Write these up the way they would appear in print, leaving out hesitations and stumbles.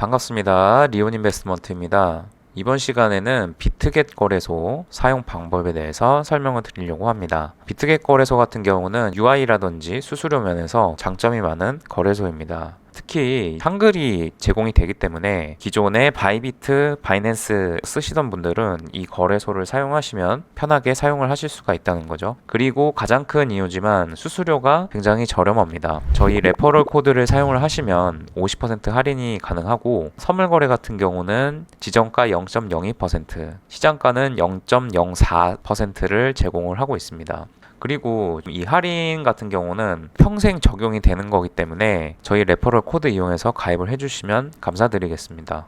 반갑습니다. 리온 인베스트먼트입니다. 이번 시간에는 비트겟 거래소 사용 방법에 대해서 설명을 드리려고 합니다. 비트겟 거래소 같은 경우는 UI라든지 수수료 면에서 장점이 많은 거래소입니다. 특히 한글이 제공이 되기 때문에 기존에 바이비트, 바이낸스 쓰시던 분들은 이 거래소를 사용하시면 편하게 사용을 하실 수가 있다는 거죠. 그리고 가장 큰 이유지만 수수료가 굉장히 저렴합니다. 저희 레퍼럴 코드를 사용을 하시면 50% 할인이 가능하고 선물 거래 같은 경우는 지정가 0.02%, 시장가는 0.04%를 제공을 하고 있습니다. 그리고 이 할인 같은 경우는 평생 적용이 되는 거기 때문에 저희 레퍼럴 코드 이용해서 가입을 해주시면 감사드리겠습니다.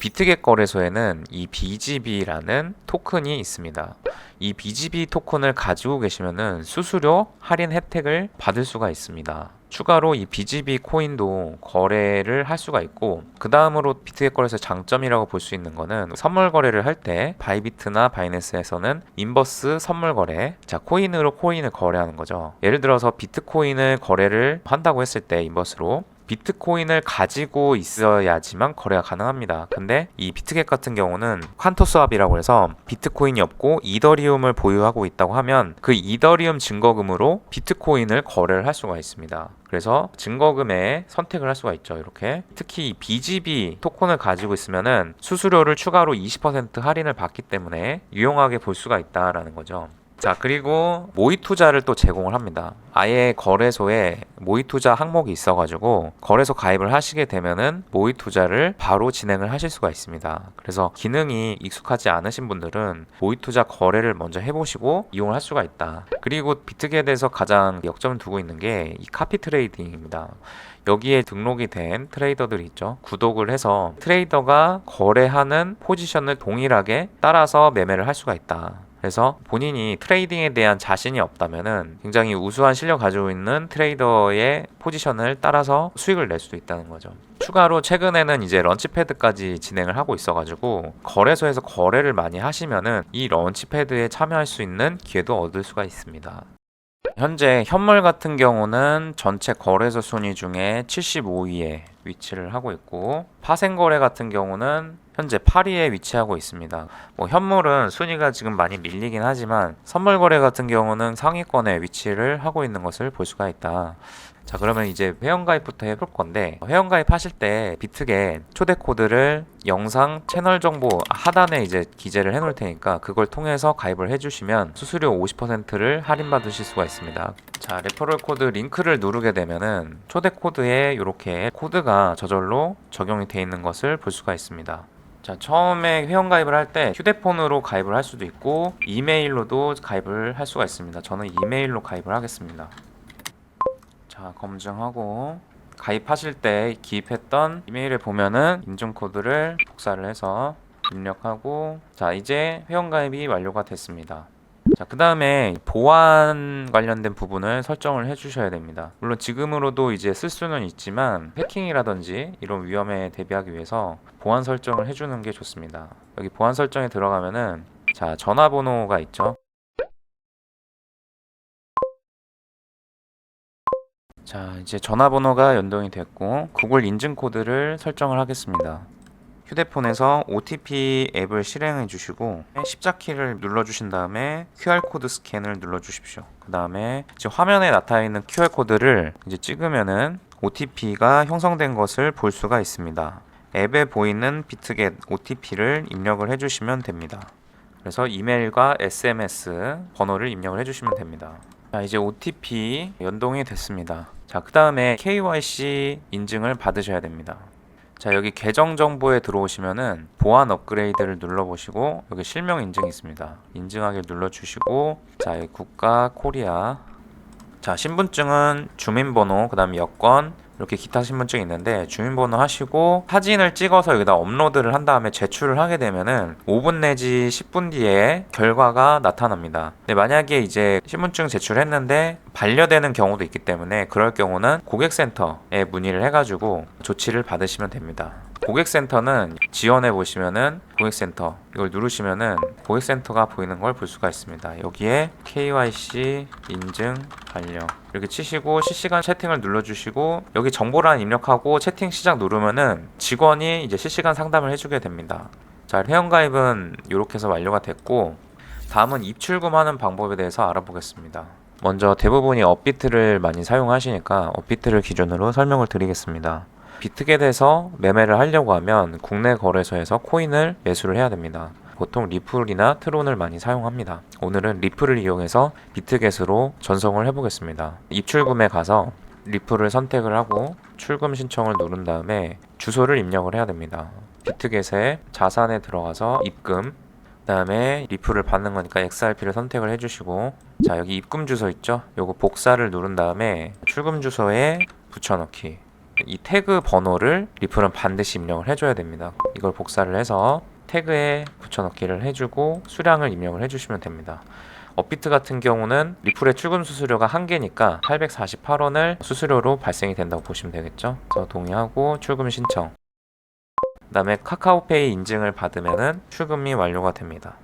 비트겟 거래소에는 이 BGB라는 토큰이 있습니다. 이 BGB 토큰을 가지고 계시면은 수수료 할인 혜택을 받을 수가 있습니다. 추가로 이 BGB 코인도 거래를 할 수가 있고, 그 다음으로 비트겟 거래소 장점이라고 볼 수 있는 거는 선물 거래를 할 때 바이비트나 바이낸스에서는 인버스 선물 거래, 자 코인으로 코인을 거래하는 거죠. 예를 들어서 비트코인을 거래를 한다고 했을 때 인버스로 비트코인을 가지고 있어야지만 거래가 가능합니다. 근데 이 비트겟 같은 경우는 퀀터 스왑이라고 해서 비트코인이 없고 이더리움을 보유하고 있다고 하면 그 이더리움 증거금으로 비트코인을 거래를 할 수가 있습니다. 그래서 증거금에 선택을 할 수가 있죠. 이렇게 특히 BGB 토큰을 가지고 있으면은 수수료를 추가로 20% 할인을 받기 때문에 유용하게 볼 수가 있다라는 거죠. 자, 그리고 모의 투자를 또 제공을 합니다. 아예 거래소에 모의 투자 항목이 있어가지고 거래소 가입을 하시게 되면은 모의 투자를 바로 진행을 하실 수가 있습니다. 그래서 기능이 익숙하지 않으신 분들은 모의 투자 거래를 먼저 해보시고 이용을 할 수가 있다. 그리고 비트겟에서 가장 역점을 두고 있는 게 이 카피 트레이딩입니다. 여기에 등록이 된 트레이더들이 있죠. 구독을 해서 트레이더가 거래하는 포지션을 동일하게 따라서 매매를 할 수가 있다. 그래서 본인이 트레이딩에 대한 자신이 없다면은 굉장히 우수한 실력 가지고 있는 트레이더의 포지션을 따라서 수익을 낼 수도 있다는 거죠. 추가로 최근에는 이제 런치패드까지 진행을 하고 있어가지고 거래소에서 거래를 많이 하시면은 이 런치패드에 참여할 수 있는 기회도 얻을 수가 있습니다. 현재 현물 같은 경우는 전체 거래소 순위 중에 75위에 위치를 하고 있고, 파생거래 같은 경우는 현재 8위에 위치하고 있습니다. 현물은 순위가 지금 많이 밀리긴 하지만 선물 거래 같은 경우는 상위권에 위치를 하고 있는 것을 볼 수가 있다. 자, 그러면 이제 회원가입부터 해볼 건데, 회원가입 하실 때 비트겟 초대 코드를 영상 채널 정보 하단에 이제 기재를 해 놓을 테니까 그걸 통해서 가입을 해주시면 수수료 50%를 할인받으실 수가 있습니다. 자, 레퍼럴 코드 링크를 누르게 되면은 초대 코드에 이렇게 코드가 저절로 적용이 되어 있는 것을 볼 수가 있습니다. 자, 처음에 회원가입을 할 때 휴대폰으로 가입을 할 수도 있고 이메일로도 가입을 할 수가 있습니다. 저는 이메일로 가입을 하겠습니다. 자, 검증하고 가입하실 때 기입했던 이메일에 보면은 인증 코드를 복사를 해서 입력하고, 자 이제 회원가입이 완료가 됐습니다. 자, 그 다음에 보안 관련된 부분을 설정을 해 주셔야 됩니다. 물론 지금으로도 이제 쓸 수는 있지만 해킹이라든지 이런 위험에 대비하기 위해서 보안 설정을 해주는 게 좋습니다. 여기 보안 설정에 들어가면은 자, 전화번호가 있죠. 자, 이제 전화번호가 연동이 됐고 구글 인증 코드를 설정을 하겠습니다. 휴대폰에서 OTP 앱을 실행해 주시고 십자키를 눌러 주신 다음에 QR코드 스캔을 눌러 주십시오. 그 다음에 지금 화면에 나타나 있는 QR코드를 이제 찍으면은 OTP가 형성된 것을 볼 수가 있습니다. 앱에 보이는 비트겟 OTP를 입력을 해 주시면 됩니다. 그래서 이메일과 SMS 번호를 입력을 해 주시면 됩니다. 자, 이제 OTP 연동이 됐습니다. 자, 그 다음에 KYC 인증을 받으셔야 됩니다. 자, 여기 계정 정보에 들어오시면은 보안 업그레이드를 눌러보시고 여기 실명 인증이 있습니다. 인증하기 눌러주시고, 자, 여기 국가 코리아. 자, 신분증은 주민번호, 그 다음에 여권, 이렇게 기타 신분증이 있는데 주민번호 하시고 사진을 찍어서 여기다 업로드를 한 다음에 제출을 하게 되면은 5분 내지 10분 뒤에 결과가 나타납니다. 근데 만약에 이제 신분증 제출했는데 반려되는 경우도 있기 때문에 그럴 경우는 고객센터에 문의를 해가지고 조치를 받으시면 됩니다. 고객센터는 지원해 보시면은 고객센터 이걸 누르시면은 고객센터가 보이는 걸 볼 수가 있습니다. 여기에 KYC 인증 달력 이렇게 치시고 실시간 채팅을 눌러주시고 여기 정보란 입력하고 채팅 시작 누르면은 직원이 이제 실시간 상담을 해주게 됩니다. 자, 회원가입은 이렇게 해서 완료가 됐고, 다음은 입출금하는 방법에 대해서 알아보겠습니다. 먼저 대부분이 업비트를 많이 사용하시니까 업비트를 기준으로 설명을 드리겠습니다. 비트겟에서 매매를 하려고 하면 국내 거래소에서 코인을 매수를 해야 됩니다. 보통 리플이나 트론을 많이 사용합니다. 오늘은 리플을 이용해서 비트겟으로 전송을 해보겠습니다. 입출금에 가서 리플을 선택을 하고 출금 신청을 누른 다음에 주소를 입력을 해야 됩니다. 비트겟에 자산에 들어가서 입금, 그 다음에 리플을 받는 거니까 XRP를 선택을 해주시고, 자, 여기 입금 주소 있죠? 요거 복사를 누른 다음에 출금 주소에 붙여넣기. 이 태그 번호를 리플은 반드시 입력을 해줘야 됩니다. 이걸 복사를 해서 태그에 붙여넣기를 해주고 수량을 입력을 해주시면 됩니다. 업비트 같은 경우는 리플의 출금 수수료가 1개니까 848원을 수수료로 발생이 된다고 보시면 되겠죠. 그래서 동의하고 출금 신청. 그 다음에 카카오페이 인증을 받으면은 출금이 완료가 됩니다.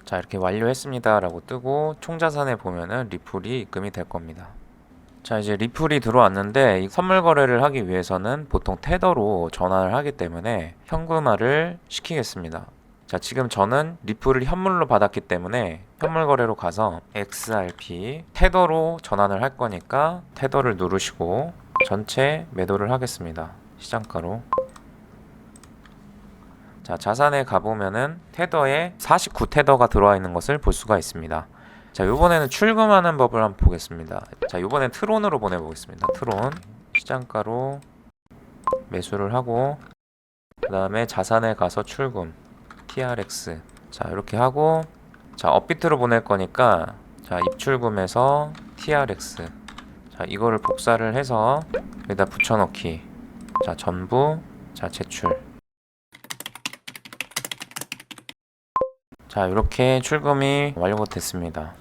자, 이렇게 완료했습니다 라고 뜨고 총자산에 보면은 리플이 입금이 될 겁니다. 자, 이제 리플이 들어왔는데 이 선물 거래를 하기 위해서는 보통 테더로 전환을 하기 때문에 현금화를 시키겠습니다. 자, 지금 저는 리플을 현물로 받았기 때문에 현물 거래로 가서 XRP 테더로 전환을 할 거니까 테더를 누르시고 전체 매도를 하겠습니다. 시장가로. 자, 자산에 가보면은 테더에 49테더가 들어와 있는 것을 볼 수가 있습니다. 자, 요번에는 출금하는 법을 한번 보겠습니다. 자, 요번엔 트론으로 보내보겠습니다. 트론 시장가로 매수를 하고, 그 다음에 자산에 가서 출금 TRX. 자, 이렇게 하고, 자, 업비트로 보낼 거니까, 자, 입출금해서 TRX. 자, 이거를 복사를 해서 여기다 붙여넣기. 자, 전부. 자, 제출. 자, 이렇게 출금이 완료가 됐습니다.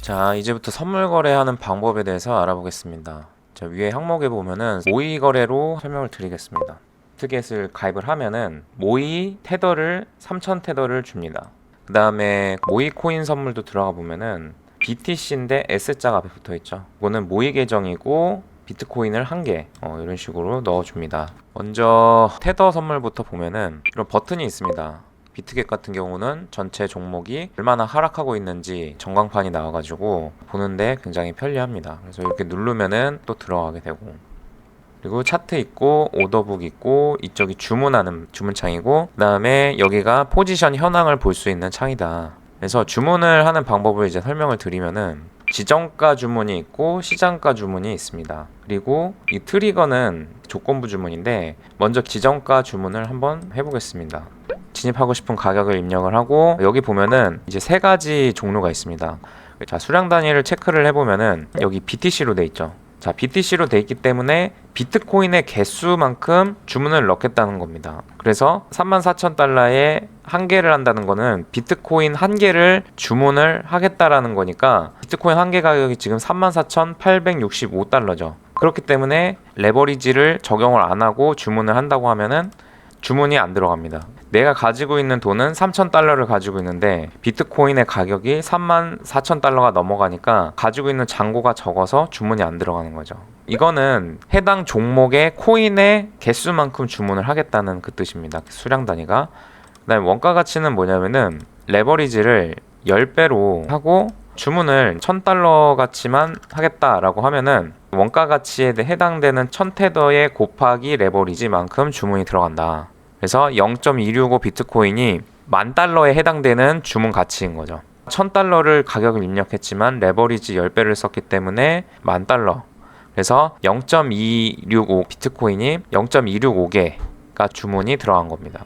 자, 이제부터 선물 거래하는 방법에 대해서 알아보겠습니다. 자, 위에 항목에 보면은 모의 거래로 설명을 드리겠습니다. 비트겟을 가입을 하면은 모의 테더를 3000테더를 줍니다. 그 다음에 모의 코인 선물도 들어가 보면은 BTC인데 S자가 앞에 붙어 있죠. 이거는 모의 계정이고 비트코인을 1개 이런 식으로 넣어줍니다. 먼저 테더 선물부터 보면은 이런 버튼이 있습니다. 비트겟 같은 경우는 전체 종목이 얼마나 하락하고 있는지 전광판이 나와가지고 보는데 굉장히 편리합니다. 그래서 이렇게 누르면은 또 들어가게 되고, 그리고 차트 있고 오더북 있고 이쪽이 주문하는 주문창이고, 그 다음에 여기가 포지션 현황을 볼 수 있는 창이다. 그래서 주문을 하는 방법을 이제 설명을 드리면은 지정가 주문이 있고 시장가 주문이 있습니다. 그리고 이 트리거는 조건부 주문인데 먼저 지정가 주문을 한번 해보겠습니다. 진입하고 싶은 가격을 입력을 하고, 여기 보면은 이제 3가지 종류가 있습니다. 자, 수량 단위를 체크를 해보면은 여기 BTC로 돼 있죠. 자, BTC로 돼 있기 때문에 비트코인의 개수만큼 주문을 넣겠다는 겁니다. 그래서 34,000달러에 1개를 한다는 거는 비트코인 1개를 주문을 하겠다라는 거니까 비트코인 1개 가격이 지금 34,865달러죠. 그렇기 때문에 레버리지를 적용을 안 하고 주문을 한다고 하면은 주문이 안 들어갑니다. 내가 가지고 있는 돈은 3,000달러를 가지고 있는데 비트코인의 가격이 34,000달러가 넘어가니까 가지고 있는 잔고가 적어서 주문이 안 들어가는 거죠. 이거는 해당 종목의 코인의 개수만큼 주문을 하겠다는 그 뜻입니다. 수량 단위가. 그다음에 원가 가치는 뭐냐면은 레버리지를 10배로 하고 주문을 1,000달러 가치만 하겠다라고 하면은 원가 가치에 해당되는 1000테더의 곱하기 레버리지만큼 주문이 들어간다. 그래서 0.265 비트코인이 10,000달러에 해당되는 주문 가치인 거죠. 1,000달러를 가격을 입력했지만 레버리지 10배를 썼기 때문에 10,000달러. 그래서 0.265 비트코인이 0.265개가 주문이 들어간 겁니다.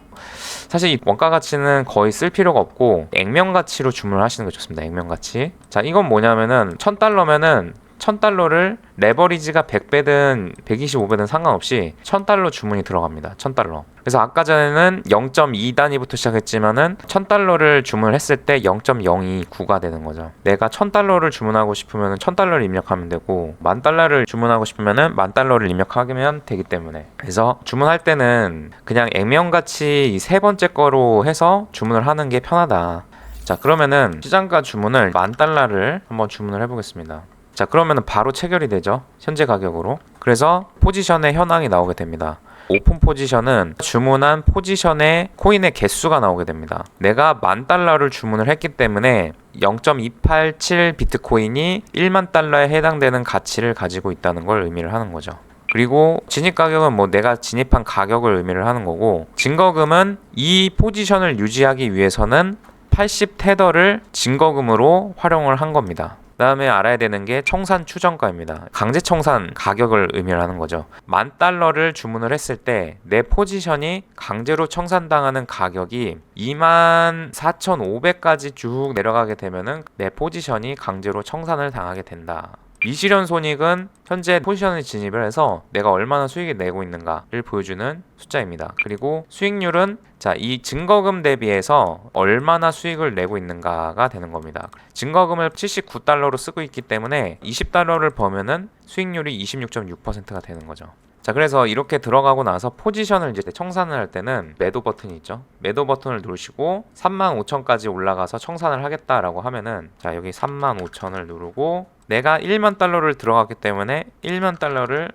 사실 이 원가 가치는 거의 쓸 필요가 없고 액면 가치로 주문을 하시는 게 좋습니다. 액면 가치. 자, 이건 뭐냐면은 1,000달러면은 1,000달러를 레버리지가 100배든 125배든 상관없이 1,000달러 주문이 들어갑니다. 1,000달러. 그래서 아까 전에는 0.2단위부터 시작했지만은 1,000달러를 주문을 했을 때 0.029가 되는 거죠. 내가 1,000달러를 주문하고 싶으면 1,000달러를 입력하면 되고 10,000달러를 주문하고 싶으면은 10,000달러를 입력하면 되기 때문에, 그래서 주문할 때는 그냥 액면 가치 이 세 번째 거로 해서 주문을 하는 게 편하다. 자, 그러면은 시장가 주문을 10,000달러를 한번 주문을 해보겠습니다. 자, 그러면은 바로 체결이 되죠. 현재 가격으로. 그래서 포지션의 현황이 나오게 됩니다. 오픈 포지션은 주문한 포지션의 코인의 개수가 나오게 됩니다. 내가 10,000달러를 주문을 했기 때문에 0.287 비트코인이 10,000달러에 해당되는 가치를 가지고 있다는 걸 의미를 하는 거죠. 그리고 진입 가격은 뭐 내가 진입한 가격을 의미를 하는 거고, 증거금은 이 포지션을 유지하기 위해서는 80 테더를 증거금으로 활용을 한 겁니다. 그 다음에 알아야 되는 게 청산 추정가입니다. 강제 청산 가격을 의미를 하는 거죠. 10,000달러를 주문을 했을 때 내 포지션이 강제로 청산당하는 가격이 24,500까지 쭉 내려가게 되면은 내 포지션이 강제로 청산을 당하게 된다. 미실현 손익은 현재 포지션에 진입을 해서 내가 얼마나 수익을 내고 있는가를 보여주는 숫자입니다. 그리고 수익률은 이 증거금 대비해서 얼마나 수익을 내고 있는가가 되는 겁니다. 증거금을 79달러로 쓰고 있기 때문에 20달러를 버면은 수익률이 26.6%가 되는 거죠. 자, 그래서 이렇게 들어가고 나서 포지션을 이제 청산을 할 때는 매도 버튼이 있죠. 매도 버튼을 누르시고 35,000까지 올라가서 청산을 하겠다라고 하면은, 자, 여기 35,000을 누르고 내가 10,000달러를 들어갔기 때문에 10,000달러를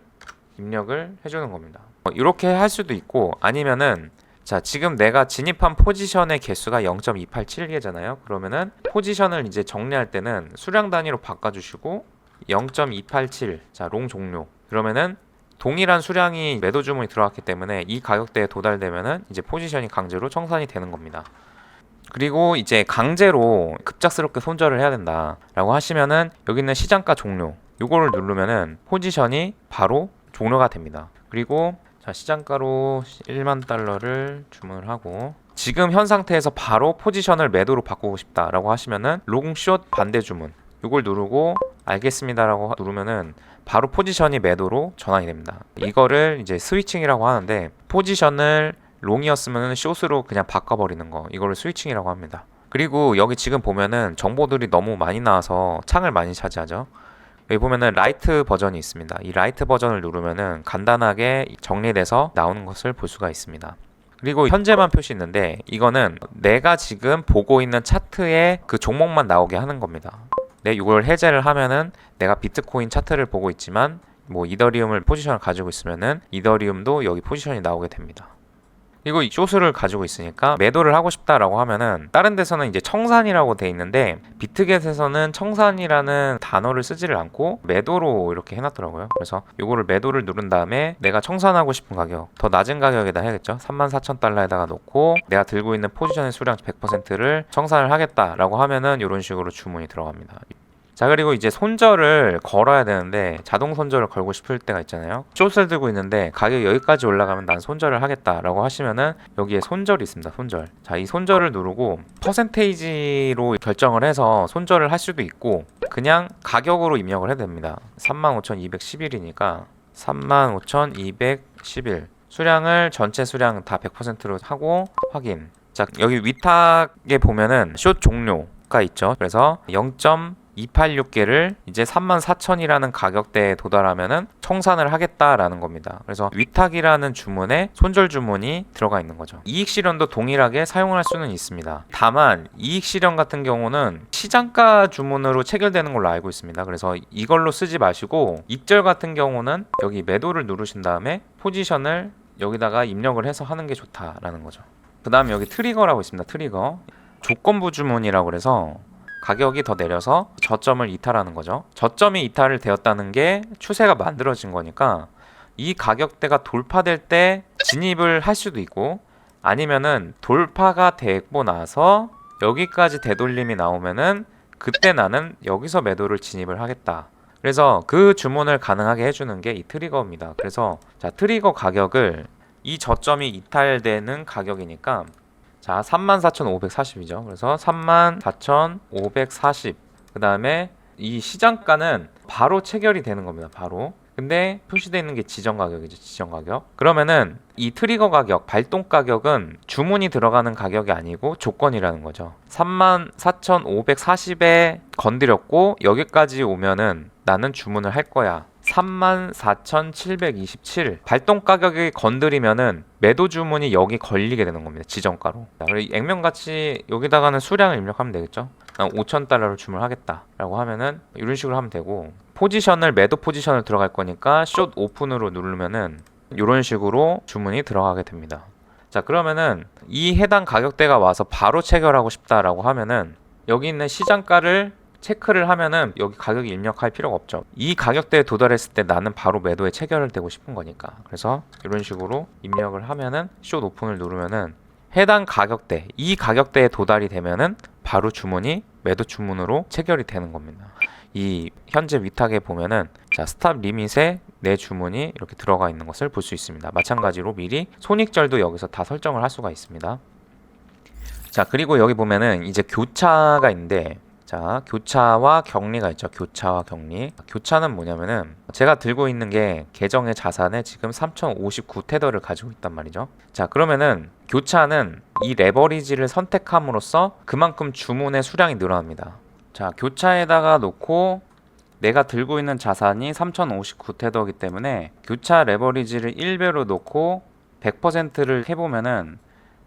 입력을 해주는 겁니다. 이렇게 할 수도 있고, 아니면은 자, 지금 내가 진입한 포지션의 개수가 0.287개잖아요. 그러면은 포지션을 이제 정리할 때는 수량 단위로 바꿔주시고 0.287, 자, 롱 종료. 그러면은 동일한 수량이 매도 주문이 들어왔기 때문에 이 가격대에 도달되면은 이제 포지션이 강제로 청산이 되는 겁니다. 그리고 이제 강제로 급작스럽게 손절을 해야 된다라고 하시면은 여기 있는 시장가 종료, 요거를 누르면은 포지션이 바로 종료가 됩니다. 그리고 자, 시장가로 10,000달러를 주문을 하고, 지금 현 상태에서 바로 포지션을 매도로 바꾸고 싶다라고 하시면은 롱숏 반대 주문, 요걸 누르고 알겠습니다라고 누르면은 바로 포지션이 매도로 전환이 됩니다. 이거를 이제 스위칭이라고 하는데, 포지션을 롱이었으면 숏으로 그냥 바꿔버리는 거, 이거를 스위칭이라고 합니다. 그리고 여기 지금 보면은 정보들이 너무 많이 나와서 창을 많이 차지하죠. 여기 보면은 라이트 버전이 있습니다. 이 라이트 버전을 누르면은 간단하게 정리돼서 나오는 것을 볼 수가 있습니다. 그리고 현재만 표시 있는데, 이거는 내가 지금 보고 있는 차트에 그 종목만 나오게 하는 겁니다. 이걸 해제를 하면은 내가 비트코인 차트를 보고 있지만 뭐 이더리움을 포지션을 가지고 있으면은 이더리움도 여기 포지션이 나오게 됩니다. 그리고 이 숏을 가지고 있으니까 매도를 하고 싶다라고 하면은, 다른 데서는 이제 청산이라고 돼 있는데 비트겟에서는 청산이라는 단어를 쓰지를 않고 매도로 이렇게 해놨더라고요. 그래서 이거를 매도를 누른 다음에 내가 청산하고 싶은 가격, 더 낮은 가격에다 해야겠죠. 34,000달러에다가 놓고 내가 들고 있는 포지션의 수량 100%를 청산을 하겠다라고 하면은 이런 식으로 주문이 들어갑니다. 자, 그리고 이제 손절을 걸어야 되는데 자동 손절을 걸고 싶을 때가 있잖아요. 숏을 들고 있는데 가격이 여기까지 올라가면 난 손절을 하겠다라고 하시면은 여기에 손절이 있습니다. 손절. 자, 이 손절을 누르고 퍼센테이지로 결정을 해서 손절을 할 수도 있고 그냥 가격으로 입력을 해야 됩니다. 35,211이니까 35,211 수량을 전체 수량 다 100%로 하고 확인. 자, 여기 위탁에 보면은 숏 종료가 있죠. 그래서 286개를 이제 34,000이라는 가격대에 도달하면은 청산을 하겠다라는 겁니다. 그래서 위탁이라는 주문에 손절 주문이 들어가 있는 거죠. 이익 실현도 동일하게 사용할 수는 있습니다. 다만 이익 실현 같은 경우는 시장가 주문으로 체결되는 걸로 알고 있습니다. 그래서 이걸로 쓰지 마시고 익절 같은 경우는 여기 매도를 누르신 다음에 포지션을 여기다가 입력을 해서 하는 게 좋다라는 거죠. 그 다음에 여기 트리거라고 있습니다. 트리거. 조건부 주문이라고 그래서 가격이 더 내려서 저점을 이탈하는 거죠. 저점이 이탈을 되었다는 게 추세가 만들어진 거니까 이 가격대가 돌파될 때 진입을 할 수도 있고, 아니면은 돌파가 되고 나서 여기까지 되돌림이 나오면은 그때 나는 여기서 매도를 진입을 하겠다. 그래서 그 주문을 가능하게 해주는 게 이 트리거입니다. 그래서 자, 트리거 가격을 이 저점이 이탈되는 가격이니까 자, 34,540이죠. 그래서 34,540. 그 다음에 이 시장가는 바로 체결이 되는 겁니다. 바로. 근데 표시되어 있는 게 지정 가격이죠. 지정 가격. 그러면은 이 트리거 가격, 발동 가격은 주문이 들어가는 가격이 아니고 조건이라는 거죠. 34,540에 건드렸고 여기까지 오면은 나는 주문을 할 거야. 34,727 발동 가격이 건드리면은 매도 주문이 여기 걸리게 되는 겁니다. 지정가로. 그리고 액면같이 여기다가는 수량을 입력하면 되겠죠. 5,000달러를 주문하겠다 라고 하면은 이런 식으로 하면 되고, 포지션을 매도 포지션을 들어갈 거니까 숏 오픈으로 누르면은 이런 식으로 주문이 들어가게 됩니다. 자, 그러면은 이 해당 가격대가 와서 바로 체결하고 싶다라고 하면은 여기 있는 시장가를 체크를 하면은 여기 가격이 입력할 필요가 없죠. 이 가격대에 도달했을 때 나는 바로 매도에 체결을 되고 싶은 거니까. 그래서 이런 식으로 입력을 하면은 숏 오픈을 누르면은 해당 가격대, 이 가격대에 도달이 되면은 바로 주문이 매도 주문으로 체결이 되는 겁니다. 이 현재 위탁에 보면은 자, 스탑 리밋에 내 주문이 이렇게 들어가 있는 것을 볼 수 있습니다. 마찬가지로 미리 손익절도 여기서 다 설정을 할 수가 있습니다. 자, 그리고 여기 보면은 이제 교차가 있는데, 자, 교차와 격리가 있죠. 교차와 격리. 교차는 뭐냐면은 제가 들고 있는 게 계정의 자산에 지금 3059 테더를 가지고 있단 말이죠. 자, 그러면은 교차는 이 레버리지를 선택함으로써 그만큼 주문의 수량이 늘어납니다. 자, 교차에다가 놓고 내가 들고 있는 자산이 3059 테더이기 때문에 교차 레버리지를 1배로 놓고 100%를 해보면은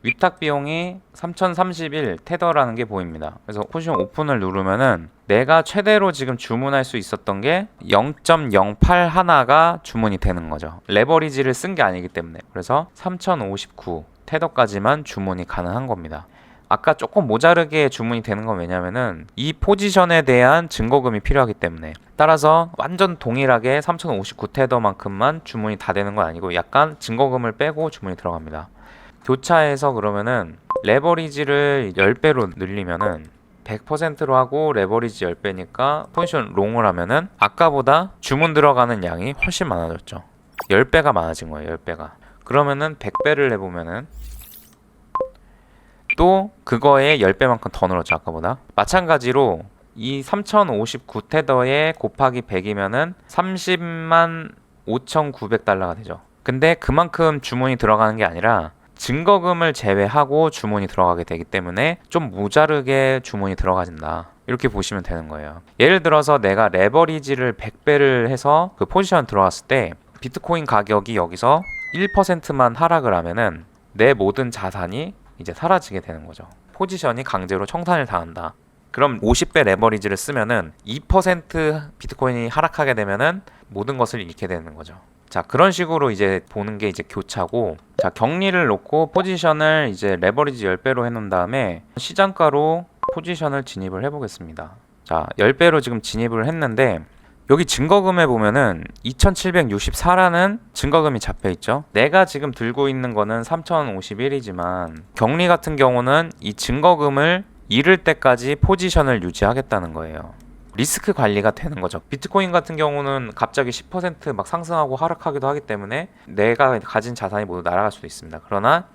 위탁 비용이 3031 테더라는 게 보입니다. 그래서 포지션 오픈을 누르면은 내가 최대로 지금 주문할 수 있었던 게 0.081가 주문이 되는 거죠. 레버리지를 쓴 게 아니기 때문에. 그래서 3059 테더까지만 주문이 가능한 겁니다. 아까 조금 모자르게 주문이 되는 건 왜냐면은 이 포지션에 대한 증거금이 필요하기 때문에. 따라서 완전 동일하게 3059 테더만큼만 주문이 다 되는 건 아니고 약간 증거금을 빼고 주문이 들어갑니다. 교차에서 그러면은 레버리지를 10배로 늘리면은 100%로 하고 레버리지 10배니까 포지션 롱을 하면은 아까보다 주문 들어가는 양이 훨씬 많아졌죠. 10배가 많아진 거예요. 10배가. 그러면은 100배를 해보면은 또 그거에 10배만큼 더 늘었죠. 아까보다. 마찬가지로 이 3059 테더에 곱하기 100이면은 30만 5,900달러가 되죠. 근데 그만큼 주문이 들어가는 게 아니라 증거금을 제외하고 주문이 들어가게 되기 때문에 좀 모자르게 주문이 들어가진다. 이렇게 보시면 되는 거예요. 예를 들어서 내가 레버리지를 100배를 해서 그 포지션 들어갔을 때 비트코인 가격이 여기서 1%만 하락을 하면은 내 모든 자산이 이제 사라지게 되는 거죠. 포지션이 강제로 청산을 당한다. 그럼 50배 레버리지를 쓰면은 2% 비트코인이 하락하게 되면은 모든 것을 잃게 되는 거죠. 자, 그런 식으로 이제 보는 게 이제 교차고, 자, 격리를 놓고 포지션을 이제 레버리지 10배로 해놓은 다음에 시장가로 포지션을 진입을 해보겠습니다. 자, 10배로 지금 진입을 했는데 여기 증거금에 보면은 2764라는 증거금이 잡혀 있죠. 내가 지금 들고 있는 거는 3051이지만 격리 같은 경우는 이 증거금을 잃을 때까지 포지션을 유지하겠다는 거예요. 리스크 관리가 되는 거죠. 비트코인 같은 경우는 갑자기 10% 상승하고 하락하기도 하기 때문에 내가 가진 자산이 모두 날아갈 수도 있습니다. 그러나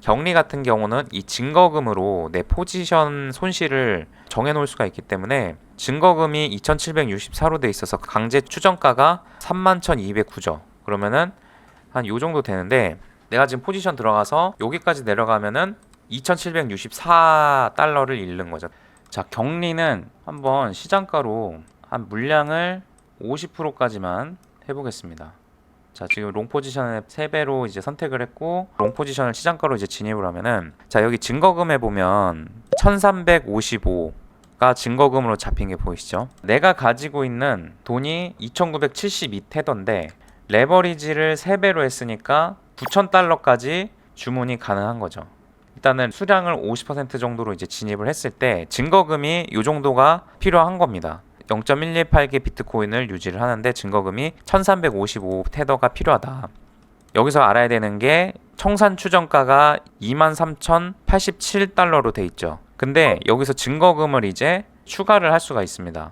격리 같은 경우는 이 증거금으로 내 포지션 손실을 정해놓을 수가 있기 때문에 증거금이 2764로 돼 있어서 강제 추정가가 31,209죠. 그러면은 한 요 정도 되는데 내가 지금 포지션 들어가서 여기까지 내려가면은 2764달러를 잃는 거죠. 자, 격리는 한번 시장가로 한 물량을 50%까지만 해보겠습니다. 자, 지금 롱 포지션을 3배로 이제 선택을 했고 롱 포지션을 시장가로 이제 진입을 하면은 자, 여기 증거금에 보면 1355가 증거금으로 잡힌 게 보이시죠? 내가 가지고 있는 돈이 2972테더인데 레버리지를 3배로 했으니까 9,000달러까지 주문이 가능한 거죠. 일단은 수량을 50% 정도로 이제 진입을 했을 때 증거금이 이 정도가 필요한 겁니다. 0.118개 비트코인을 유지를 하는데 증거금이 1355 테더가 필요하다. 여기서 알아야 되는 게 청산 추정가가 23,087달러로 돼 있죠. 근데 여기서 증거금을 이제 추가를 할 수가 있습니다.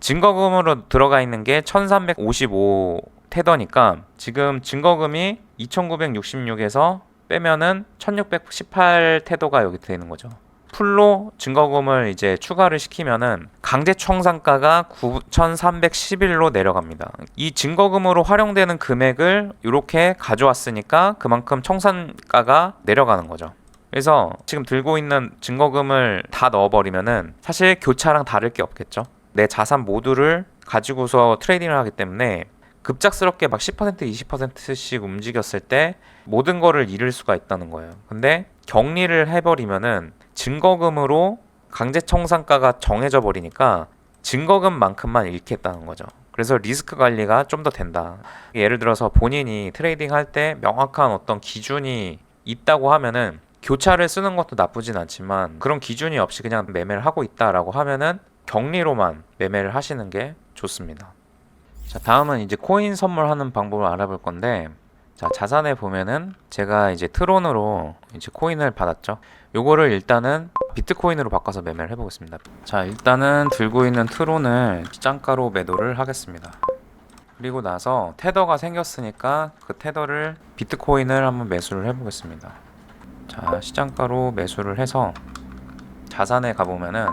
증거금으로 들어가 있는 게 1355 테더니까 지금 증거금이 2966에서 빼면은 1618 테더가 여기 되는 거죠. 풀로 증거금을 이제 추가를 시키면은 강제 청산가가 9,311로 내려갑니다. 이 증거금으로 활용되는 금액을 이렇게 가져왔으니까 그만큼 청산가가 내려가는 거죠. 그래서 지금 들고 있는 증거금을 다 넣어버리면은 사실 교차랑 다를 게 없겠죠. 내 자산 모두를 가지고서 트레이딩을 하기 때문에 급작스럽게 막 10% 20%씩 움직였을 때 모든 거를 잃을 수가 있다는 거예요. 근데 격리를 해버리면은 증거금으로 강제청산가가 정해져 버리니까 증거금만큼만 잃겠다는 거죠. 그래서 리스크 관리가 좀 더 된다. 예를 들어서 본인이 트레이딩 할 때 명확한 어떤 기준이 있다고 하면은 교차를 쓰는 것도 나쁘진 않지만 그런 기준이 없이 그냥 매매를 하고 있다라고 하면은 격리로만 매매를 하시는 게 좋습니다. 자, 다음은 이제 코인 선물하는 방법을 알아볼 건데, 자, 자산에 보면은 제가 이제 트론으로 이제 코인을 받았죠. 요거를 일단은 비트코인으로 바꿔서 매매를 해보겠습니다. 자, 일단은 들고 있는 트론을 시장가로 매도를 하겠습니다. 그리고 나서 테더가 생겼으니까 그 테더를 비트코인을 한번 매수를 해보겠습니다. 자, 시장가로 매수를 해서 자산에 가보면은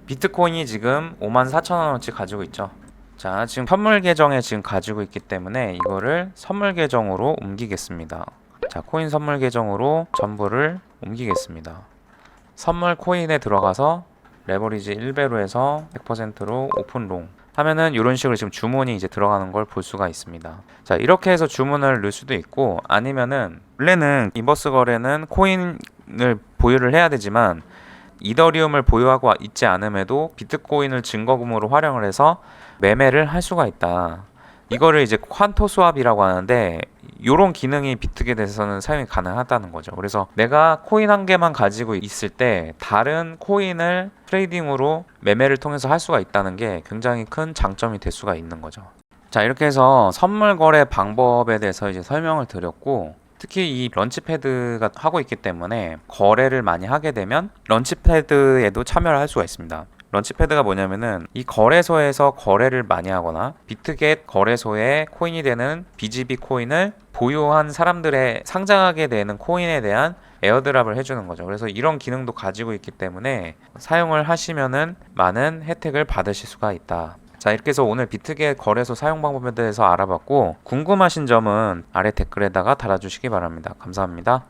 비트코인이 지금 54,000원어치 가지고 있죠. 자, 지금 선물 계정에 지금 가지고 있기 때문에 이거를 선물 계정으로 옮기겠습니다. 자, 코인 선물 계정으로 전부를 옮기겠습니다. 선물 코인에 들어가서 레버리지 1배로 해서 100%로 오픈롱 하면은 이런 식으로 지금 주문이 이제 들어가는 걸 볼 수가 있습니다. 자, 이렇게 해서 주문을 넣을 수도 있고, 아니면은 원래는 인버스 거래는 코인을 보유를 해야 되지만 이더리움을 보유하고 있지 않음에도 비트코인을 증거금으로 활용을 해서 매매를 할 수가 있다. 이거를 이제 퀀토 스왑이라고 하는데, 이런 기능이 비트겟에서는 사용이 가능하다는 거죠. 그래서 내가 코인 한 개만 가지고 있을 때 다른 코인을 트레이딩으로 매매를 통해서 할 수가 있다는 게 굉장히 큰 장점이 될 수가 있는 거죠. 자, 이렇게 해서 선물 거래 방법에 대해서 이제 설명을 드렸고, 특히 이 런치패드가 하고 있기 때문에 거래를 많이 하게 되면 런치패드에도 참여를 할 수가 있습니다. 런치패드가 뭐냐면은 이 거래소에서 거래를 많이 하거나 비트겟 거래소에 코인이 되는 BGB 코인을 보유한 사람들의 상장하게 되는 코인에 대한 에어드랍을 해주는 거죠. 그래서 이런 기능도 가지고 있기 때문에 사용을 하시면은 많은 혜택을 받으실 수가 있다. 자, 이렇게 해서 오늘 비트겟 거래소 사용 방법에 대해서 알아봤고, 궁금하신 점은 아래 댓글에다가 달아주시기 바랍니다. 감사합니다.